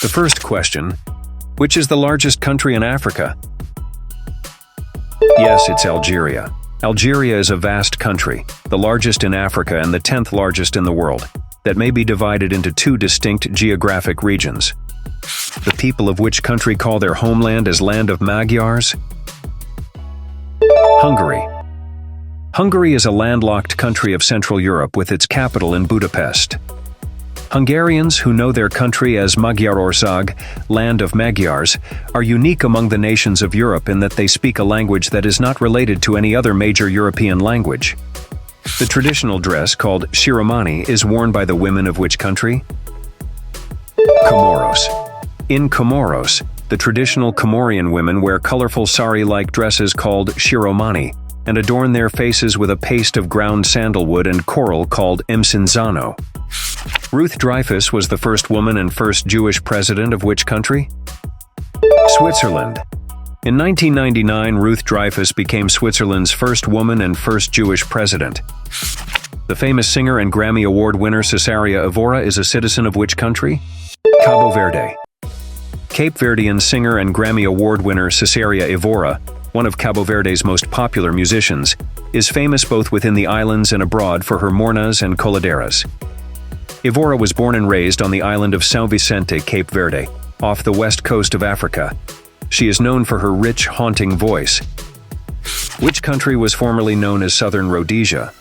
The first question, which is the largest country in Africa? Yes, it's Algeria. Algeria is a vast country, the largest in Africa and the 10th largest in the world, that may be divided into two distinct geographic regions. The people of which country call their homeland as Land of Magyars? Hungary. Hungary is a landlocked country of Central Europe with its capital in Budapest. Hungarians, who know their country as Magyarország, Land of Magyars, are unique among the nations of Europe in that they speak a language that is not related to any other major European language. The traditional dress, called shiromani, is worn by the women of which country? Comoros. In Comoros, the traditional Comorian women wear colorful sari-like dresses called shiromani and adorn their faces with a paste of ground sandalwood and coral called msinzano. Ruth Dreifuss was the first woman and first Jewish president of which country? Switzerland. In 1999, Ruth Dreifuss became Switzerland's first woman and first Jewish president. The famous singer and Grammy Award winner Cesaria Evora is a citizen of which country? Cabo Verde. Cape Verdean singer and Grammy Award winner Cesaria Evora, one of Cabo Verde's most popular musicians, is famous both within the islands and abroad for her mornas and coladeras. Evora was born and raised on the island of São Vicente, Cape Verde, off the west coast of Africa. She is known for her rich, haunting voice. Which country was formerly known as Southern Rhodesia?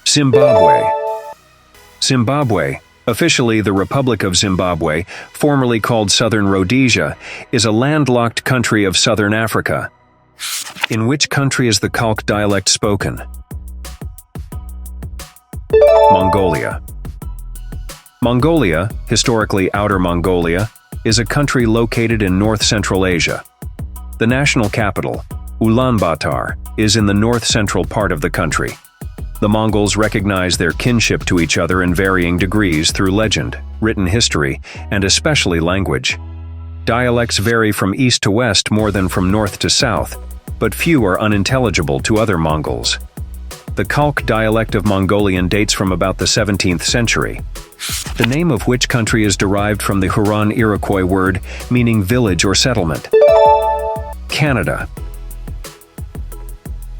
Zimbabwe. Zimbabwe, officially the Republic of Zimbabwe, formerly called Southern Rhodesia, is a landlocked country of southern Africa. In which country is the Khalkh dialect spoken? Mongolia. Mongolia, historically Outer Mongolia, is a country located in north-central Asia. The national capital, Ulaanbaatar, is in the north-central part of the country. The Mongols recognize their kinship to each other in varying degrees through legend, written history, and especially language. Dialects vary from east to west more than from north to south, but few are unintelligible to other Mongols. The Khalkh dialect of Mongolian dates from about the 17th century. The name of which country is derived from the Huron-Iroquois word meaning village or settlement? Canada.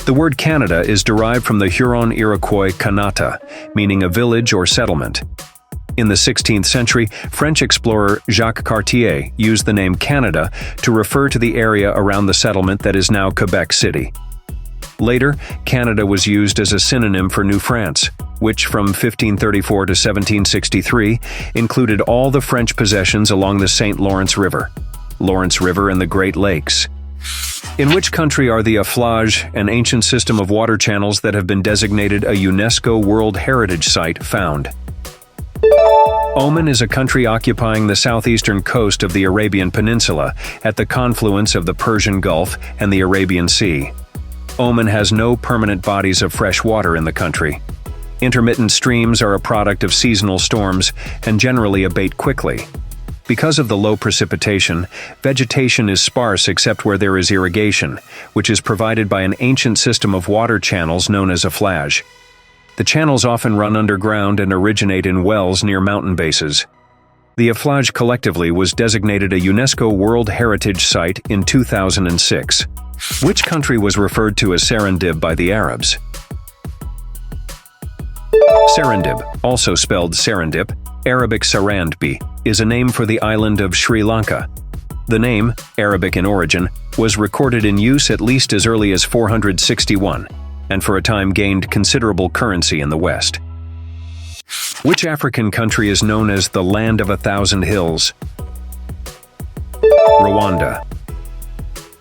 The word Canada is derived from the Huron-Iroquois Kanata, meaning a village or settlement. In the 16th century, French explorer Jacques Cartier used the name Canada to refer to the area around the settlement that is now Quebec City. Later, Canada was used as a synonym for New France, which from 1534 to 1763 included all the French possessions along the St. Lawrence River and the Great Lakes. In which country are the aflaj, an ancient system of water channels that have been designated a UNESCO World Heritage Site, found? Oman is a country occupying the southeastern coast of the Arabian Peninsula at the confluence of the Persian Gulf and the Arabian Sea. Oman has no permanent bodies of fresh water in the country. Intermittent streams are a product of seasonal storms and generally abate quickly. Because of the low precipitation, vegetation is sparse except where there is irrigation, which is provided by an ancient system of water channels known as aflaj. The channels often run underground and originate in wells near mountain bases. The aflaj collectively was designated a UNESCO World Heritage Site in 2006. Which country was referred to as Serendib by the Arabs? Serendib, also spelled Serendip, Arabic Serendip, is a name for the island of Sri Lanka. The name, Arabic in origin, was recorded in use at least as early as 461, and for a time gained considerable currency in the West. Which African country is known as the Land of 1,000 Hills? Rwanda.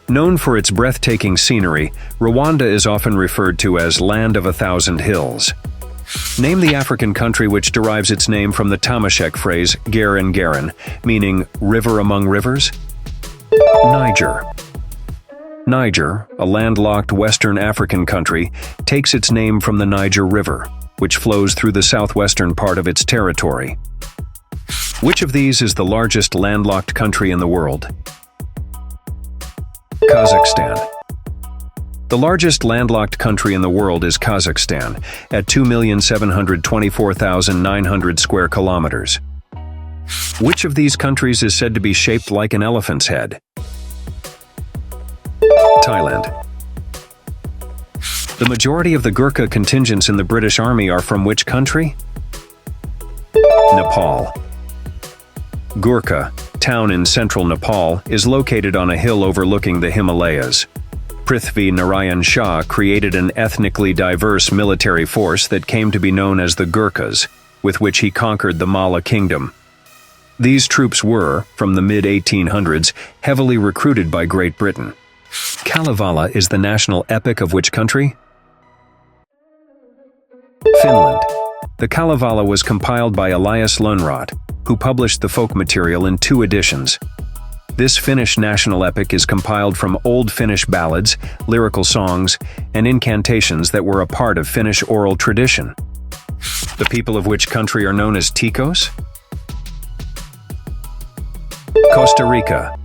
Known for its breathtaking scenery, Rwanda is often referred to as Land of 1,000 Hills. Name the African country which derives its name from the Tamashek phrase Garen Garen, meaning river among rivers? Niger. Niger, a landlocked Western African country, takes its name from the Niger River, which flows through the southwestern part of its territory. Which of these is the largest landlocked country in the world? Kazakhstan. The largest landlocked country in the world is Kazakhstan, at 2,724,900 square kilometers. Which of these countries is said to be shaped like an elephant's head? Thailand. The majority of the Gurkha contingents in the British Army are from which country? Nepal. Gurkha, town in central Nepal, is located on a hill overlooking the Himalayas. Prithvi Narayan Shah created an ethnically diverse military force that came to be known as the Gurkhas, with which he conquered the Malla Kingdom. These troops were, from the mid-1800s, heavily recruited by Great Britain. Kalevala is the national epic of which country? Finland. The Kalevala was compiled by Elias Lönnrot, who published the folk material in 2 editions. This Finnish national epic is compiled from old Finnish ballads, lyrical songs, and incantations that were a part of Finnish oral tradition. The people of which country are known as Ticos? Costa Rica.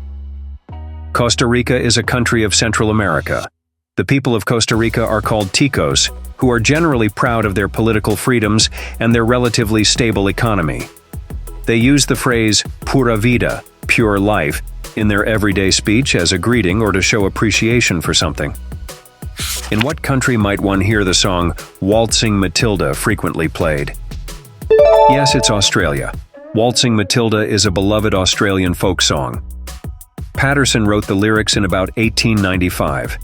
Costa Rica is a country of Central America. The people of Costa Rica are called Ticos, who are generally proud of their political freedoms and their relatively stable economy. They use the phrase pura vida, pure life, in their everyday speech as a greeting or to show appreciation for something. In what country might one hear the song Waltzing Matilda frequently played? Yes, it's Australia. Waltzing Matilda is a beloved Australian folk song. Patterson wrote the lyrics in about 1895.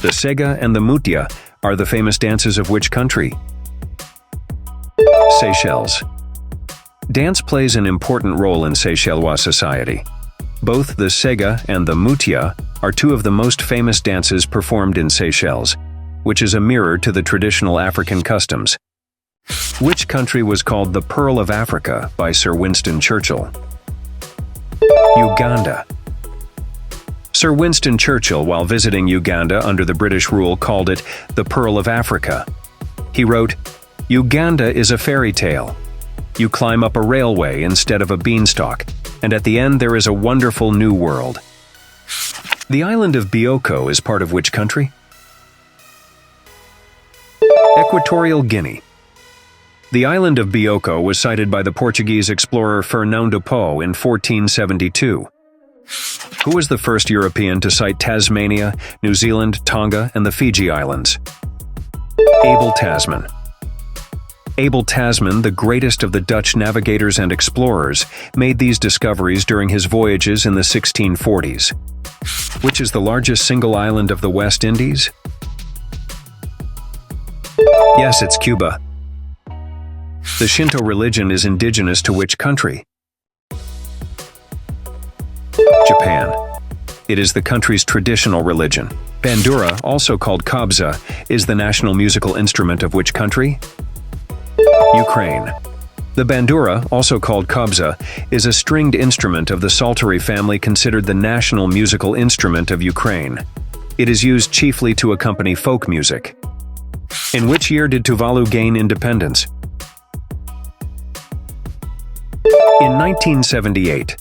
The Sega and the Mutya are the famous dances of which country? Seychelles. Dance plays an important role in Seychellois society. Both the Sega and the Mutya are 2 of the most famous dances performed in Seychelles, which is a mirror to the traditional African customs. Which country was called the Pearl of Africa by Sir Winston Churchill? Uganda. Sir Winston Churchill, while visiting Uganda under the British rule, called it the Pearl of Africa. He wrote, "Uganda is a fairy tale. You climb up a railway instead of a beanstalk, and at the end there is a wonderful new world." The island of Bioko is part of which country? Equatorial Guinea. The island of Bioko was sighted by the Portuguese explorer Fernando Po in 1472. Who was the first European to sight Tasmania, New Zealand, Tonga, and the Fiji Islands? Abel Tasman. Abel Tasman, the greatest of the Dutch navigators and explorers, made these discoveries during his voyages in the 1640s. Which is the largest single island of the West Indies? Yes, it's Cuba. The Shinto religion is indigenous to which country? Japan. It is the country's traditional religion. Bandura, also called kabza, is the national musical instrument of which country? Ukraine. The bandura, also called kabza, is a stringed instrument of the psaltery family considered the national musical instrument of Ukraine. It is used chiefly to accompany folk music. In which year did Tuvalu gain independence? In 1978.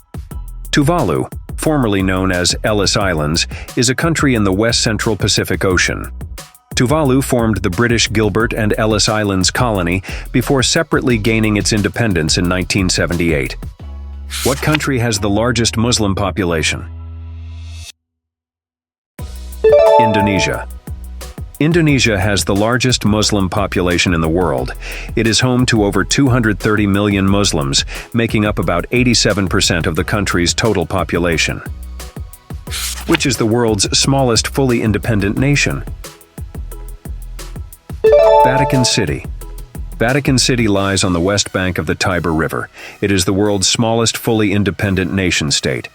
Tuvalu, formerly known as Ellis Islands, is a country in the west-central Pacific Ocean. Tuvalu formed the British Gilbert and Ellis Islands colony before separately gaining its independence in 1978. What country has the largest Muslim population? Indonesia. Indonesia has the largest Muslim population in the world. It is home to over 230 million Muslims, making up about 87% of the country's total population. Which is the world's smallest fully independent nation? Vatican City. Vatican City lies on the west bank of the Tiber River. It is the world's smallest fully independent nation-state.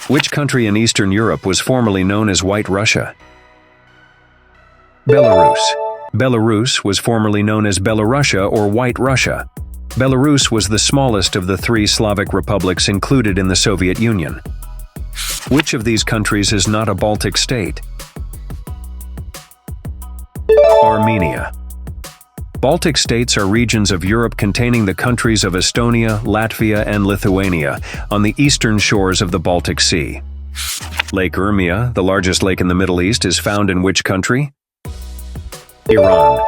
Which country in Eastern Europe was formerly known as White Russia? Belarus. Belarus was formerly known as Belorussia or White Russia. Belarus was the smallest of the 3 Slavic republics included in the Soviet Union. Which of these countries is not a Baltic state? Armenia. Baltic states are regions of Europe containing the countries of Estonia, Latvia, and Lithuania on the eastern shores of the Baltic Sea. Lake Urmia, the largest lake in the Middle East, is found in which country? Iran.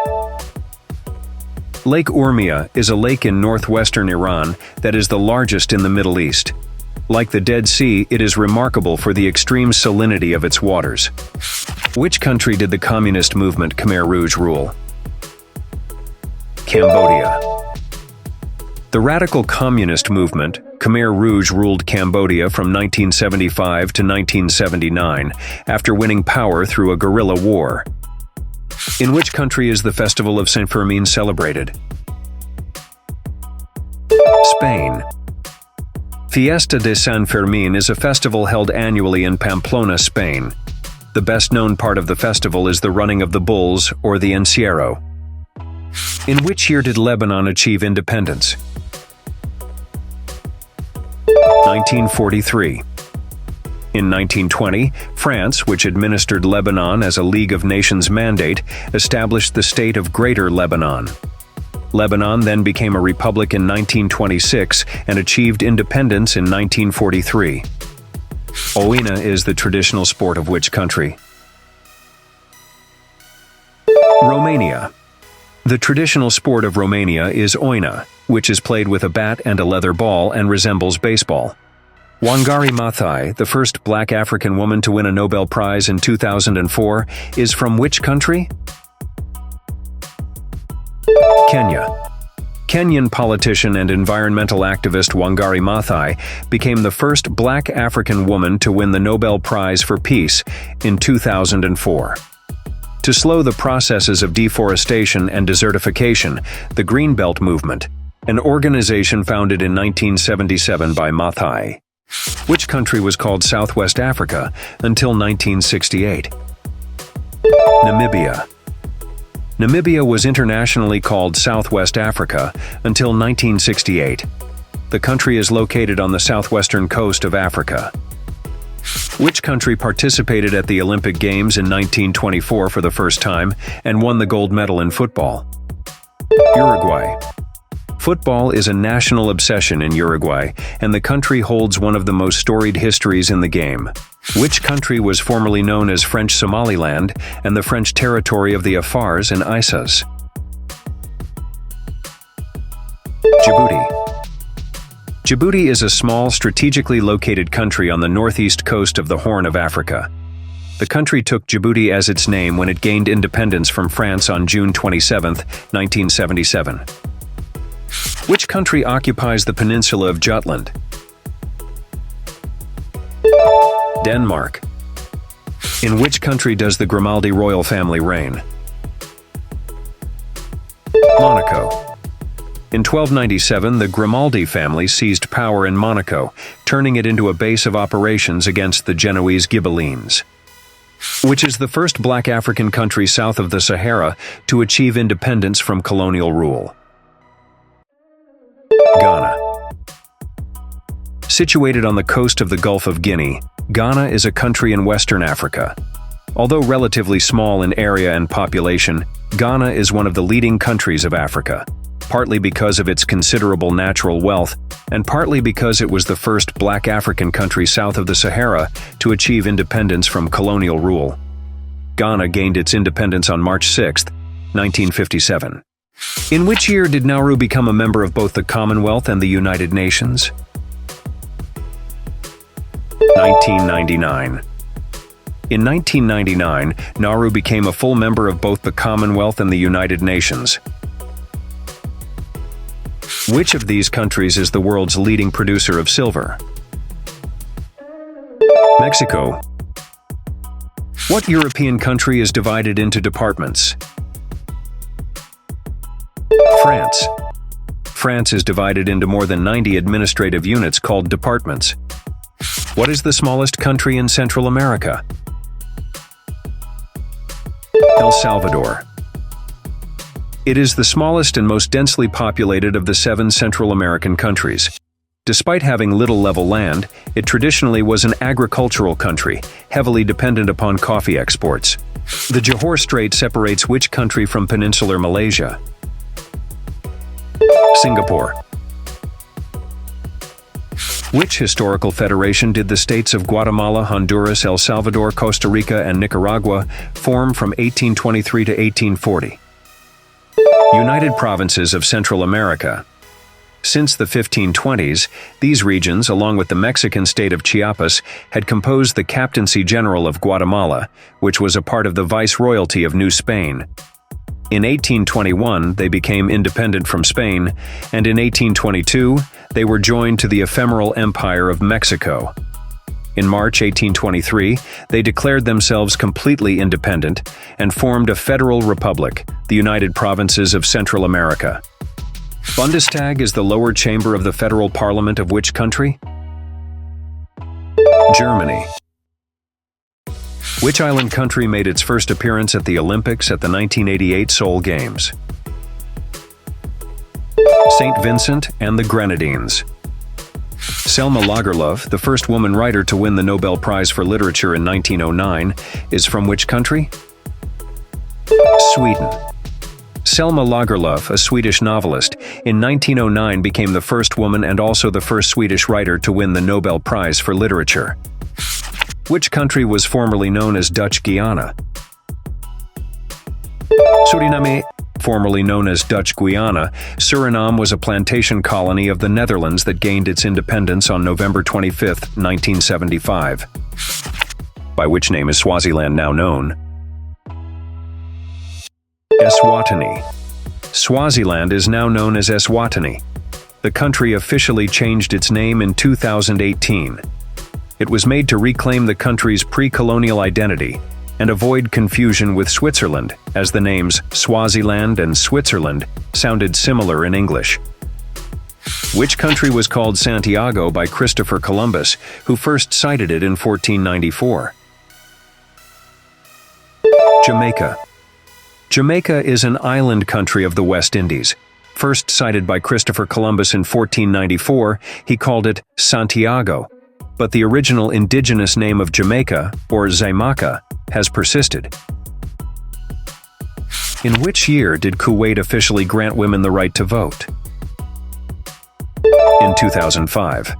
Lake Urmia is a lake in northwestern Iran that is the largest in the Middle East. Like the Dead Sea, it is remarkable for the extreme salinity of its waters. Which country did the communist movement Khmer Rouge rule? Cambodia. The radical communist movement, Khmer Rouge, ruled Cambodia from 1975 to 1979 after winning power through a guerrilla war. In which country is the Festival of Saint Fermín celebrated? Spain. Fiesta de San Fermín is a festival held annually in Pamplona, Spain. The best-known part of the festival is the running of the bulls, or the encierro. In which year did Lebanon achieve independence? 1943. In 1920, France, which administered Lebanon as a League of Nations mandate, established the state of Greater Lebanon. Lebanon then became a republic in 1926 and achieved independence in 1943. Oina is the traditional sport of which country? Romania. The traditional sport of Romania is oina, which is played with a bat and a leather ball and resembles baseball. Wangari Maathai, the first black African woman to win a Nobel Prize in 2004, is from which country? Kenya. Kenyan politician and environmental activist Wangari Maathai became the first black African woman to win the Nobel Prize for Peace in 2004. To slow the processes of deforestation and desertification, the Greenbelt Movement, an organization founded in 1977 by Maathai. Which country was called Southwest Africa until 1968? Namibia. Namibia was internationally called Southwest Africa until 1968. The country is located on the southwestern coast of Africa. Which country participated at the Olympic Games in 1924 for the first time and won the gold medal in football? Uruguay. Football is a national obsession in Uruguay, and the country holds one of the most storied histories in the game. Which country was formerly known as French Somaliland and the French territory of the Afars and Issas? Djibouti. Djibouti is a small, strategically located country on the northeast coast of the Horn of Africa. The country took Djibouti as its name when it gained independence from France on June 27, 1977. Which country occupies the peninsula of Jutland? Denmark. In which country does the Grimaldi royal family reign? Monaco. In 1297, the Grimaldi family seized power in Monaco, turning it into a base of operations against the Genoese Ghibellines. Which is the first black African country south of the Sahara to achieve independence from colonial rule? Ghana. Situated on the coast of the Gulf of Guinea, Ghana is a country in Western Africa. Although relatively small in area and population, Ghana is one of the leading countries of Africa, partly because of its considerable natural wealth, and partly because it was the first black African country south of the Sahara to achieve independence from colonial rule. Ghana gained its independence on March 6, 1957. In which year did Nauru become a member of both the Commonwealth and the United Nations? 1999. In 1999, Nauru became a full member of both the Commonwealth and the United Nations. Which of these countries is the world's leading producer of silver? Mexico. What European country is divided into departments? France. France is divided into more than 90 administrative units called departments. What is the smallest country in Central America? El Salvador. It is the smallest and most densely populated of the 7 Central American countries. Despite having little level land, it traditionally was an agricultural country, heavily dependent upon coffee exports. The Johor Strait separates which country from Peninsular Malaysia? Singapore. Which historical federation did the states of Guatemala, Honduras, El Salvador, Costa Rica, and Nicaragua form from 1823 to 1840? United Provinces of Central America. Since the 1520s, these regions, along with the Mexican state of Chiapas, had composed the Captaincy General of Guatemala, which was a part of the Viceroyalty of New Spain. In 1821, they became independent from Spain, and in 1822, they were joined to the ephemeral Empire of Mexico. In March 1823, they declared themselves completely independent and formed a federal republic, the United Provinces of Central America. Bundestag is the lower chamber of the federal parliament of which country? Germany. Which island country made its first appearance at the Olympics at the 1988 Seoul Games? St. Vincent and the Grenadines. Selma Lagerlöf, the first woman writer to win the Nobel Prize for Literature in 1909, is from which country? Sweden. Selma Lagerlöf, a Swedish novelist, in 1909 became the first woman and also the first Swedish writer to win the Nobel Prize for Literature. Which country was formerly known as Dutch Guiana? Suriname. Formerly known as Dutch Guiana, Suriname was a plantation colony of the Netherlands that gained its independence on November 25, 1975. By which name is Swaziland now known? Eswatini. Swaziland is now known as Eswatini. The country officially changed its name in 2018. It was made to reclaim the country's pre-colonial identity and avoid confusion with Switzerland, as the names Swaziland and Switzerland sounded similar in English. Which country was called Santiago by Christopher Columbus, who first sighted it in 1494? Jamaica. Jamaica is an island country of the West Indies. First sighted by Christopher Columbus in 1494, he called it Santiago, but the original indigenous name of Jamaica, or Zaimaka, has persisted. In which year did Kuwait officially grant women the right to vote? In 2005.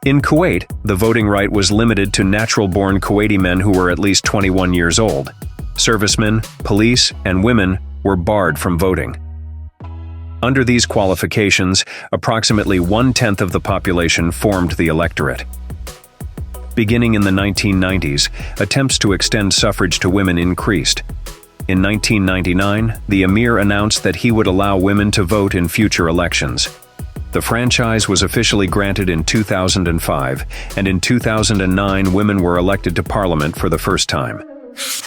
In Kuwait, the voting right was limited to natural-born Kuwaiti men who were at least 21 years old. Servicemen, police, and women were barred from voting. Under these qualifications, approximately 1/10 of the population formed the electorate. Beginning in the 1990s, attempts to extend suffrage to women increased. In 1999, the Emir announced that he would allow women to vote in future elections. The franchise was officially granted in 2005, and in 2009 women were elected to parliament for the first time.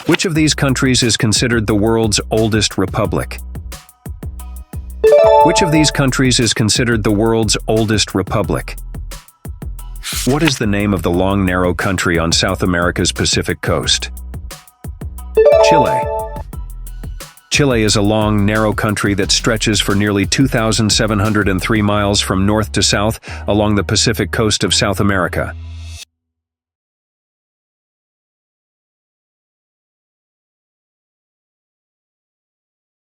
Which of these countries is considered the world's oldest republic? Which of these countries is considered the world's oldest republic? What is the name of the long, narrow country on South America's Pacific coast? Chile. Chile is a long, narrow country that stretches for nearly 2,703 miles from north to south along the Pacific coast of South America.